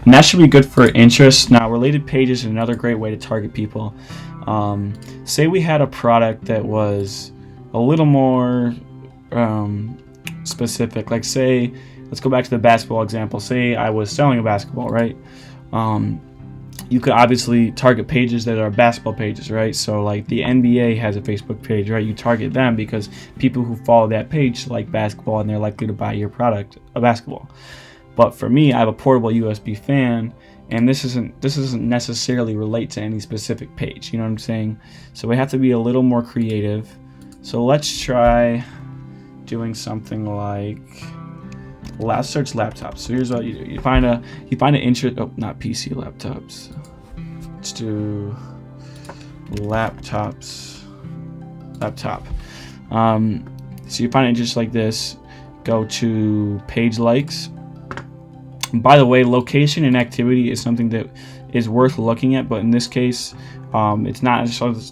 And that should be good for interest. Now, related pages is another great way to target people. Say we had a product that was a little more specific. Like, say, let's go back to the basketball example. Say I was selling a basketball, right? You could obviously target pages that are basketball pages, right? So like the NBA has a Facebook page, right? You target them because people who follow that page like basketball and they're likely to buy your product, a basketball. But for me, I have a portable USB fan, and this doesn't necessarily relate to any specific page. You know what I'm saying? So we have to be a little more creative. So let's try doing something like, let's search laptops. So here's what you do: you find an interest. Oh, not PC, laptops. Let's do laptops. Laptop. So you find interest like this. Go to page likes. And by the way, location and activity is something that is worth looking at, but in this case, it's not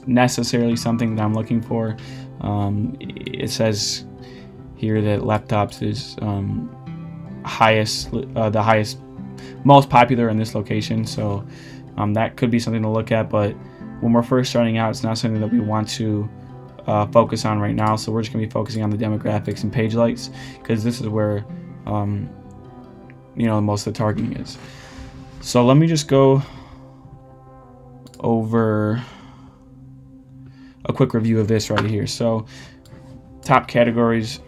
necessarily something that I'm looking for. It says here that laptops is the highest, most popular in this location. So that could be something to look at, but when we're first starting out, it's not something that we want to focus on right now. So we're just gonna be focusing on the demographics and page likes, because this is where most of the targeting is. So let me just go over a quick review of this right here. So top categories.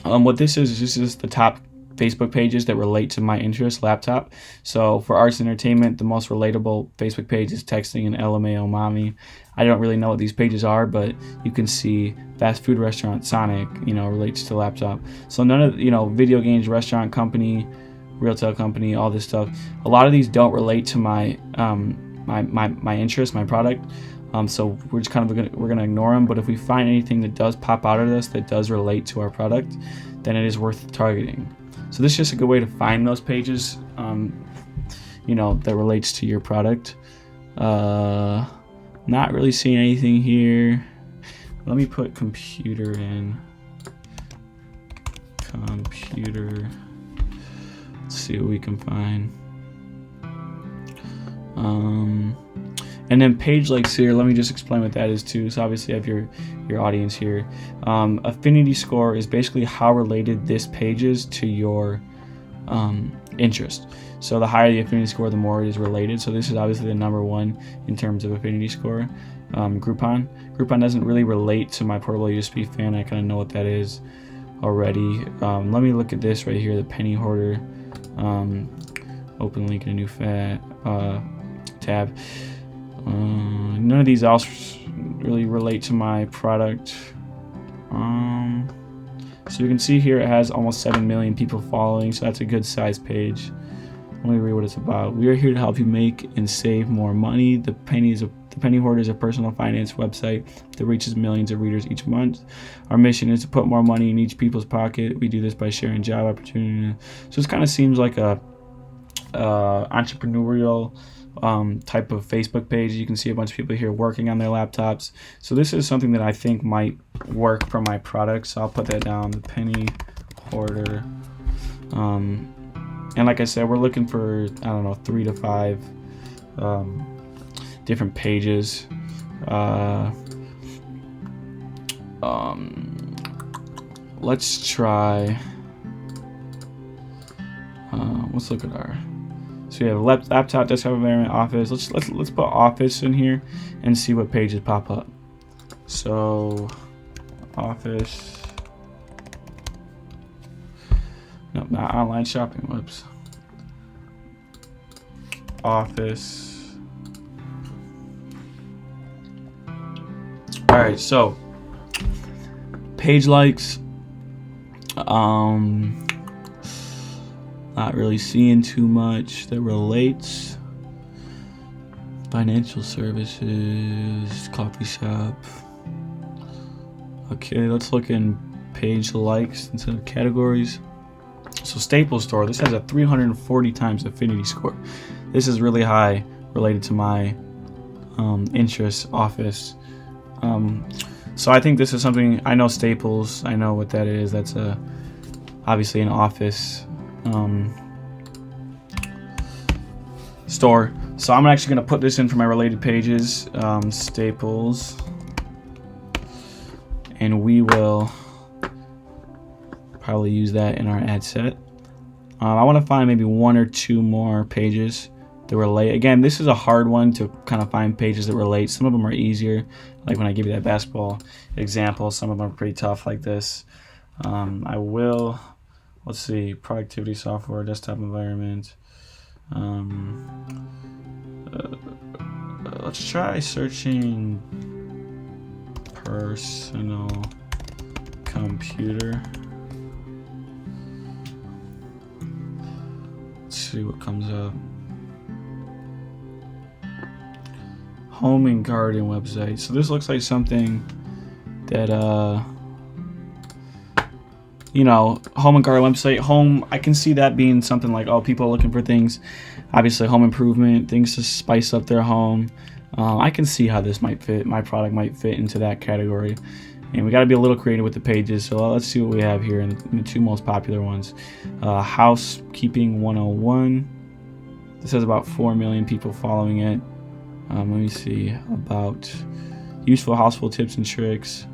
What this is the top Facebook pages that relate to my interest, laptop. So for arts and entertainment, the most relatable Facebook page is texting and LMAO mommy. I don't really know what these pages are, but you can see fast food restaurant, Sonic, relates to laptop. So none of, video games, restaurant company, retail company, all this stuff. A lot of these don't relate to my my interest, my product. So we're just we're gonna ignore them. But if we find anything that does pop out of this that does relate to our product, then it is worth targeting. So this is just a good way to find those pages, that relates to your product. Not really seeing anything here. Let me put computer in. Computer. Let's see what we can find. And then page likes here, let me just explain what that is too. So obviously I have your audience here. Affinity score is basically how related this page is to your interest. So the higher the affinity score, the more it is related. So this is obviously the number one in terms of affinity score. Groupon. Groupon doesn't really relate to my portable USB fan. I kind of know what that is already. Let me look at this right here, the penny hoarder. Open link in a new tab. None of these else really relate to my product. So you can see here it has almost 7 million people following, so that's a good size page. Let me read what it's about. We are here to help you make and save more money. The Penny Hoarder is a personal finance website that reaches millions of readers each month. Our mission is to put more money in each people's pocket. We do this by sharing job opportunity. So this kind of seems like a entrepreneurial type of Facebook page. You can see a bunch of people here working on their laptops. So this is something that I think might work for my product. So I'll put that down, the Penny Hoarder. And like I said, we're looking for, 3 to 5 different pages. Let's try, let's look at our, so we have laptop, desktop environment, office. Let's put office in here and see what pages pop up. So office, no, not online shopping, whoops. Office. All right, so page likes, not really seeing too much that relates. Financial services, coffee shop. Okay, let's look in page likes instead of categories. So Staples store, this has a 340 times affinity score. This is really high related to my interest, office. So I think this is something, I know Staples, I know what that is. That's obviously an office. store. So I'm actually going to put this in for my related pages, staples, and we will probably use that in our ad set. I want to find maybe 1 or 2 more pages that relate. Again, this is a hard one to kind of find pages that relate. Some of them are easier, like when I give you that basketball example. Some of them are pretty tough, like this. I will, let's see, productivity software, desktop environment. Let's try searching personal computer. Let's see what comes up. Home and garden website. So this looks like something that you know, home and garden website. Home, I can see that being something like, oh, people are looking for things, obviously home improvement, things to spice up their home. I can see how this might fit, my product might fit into that category. And we got to be a little creative with the pages. So let's see what we have here in the 2 most popular ones. Housekeeping 101. This has about 4 million people following it. Let me see, about useful household tips and tricks.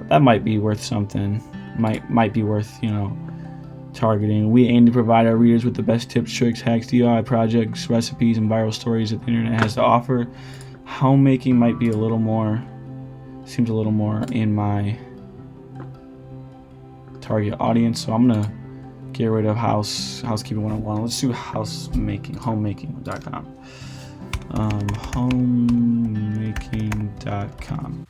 That might be worth something. Might be worth, you know, targeting. We aim to provide our readers with the best tips, tricks, hacks, DIY projects, recipes, and viral stories that the internet has to offer. Homemaking might be a little more, seems a little more in my target audience. So I'm gonna get rid of housekeeping 101. Let's do homemaking.com. Homemaking.com.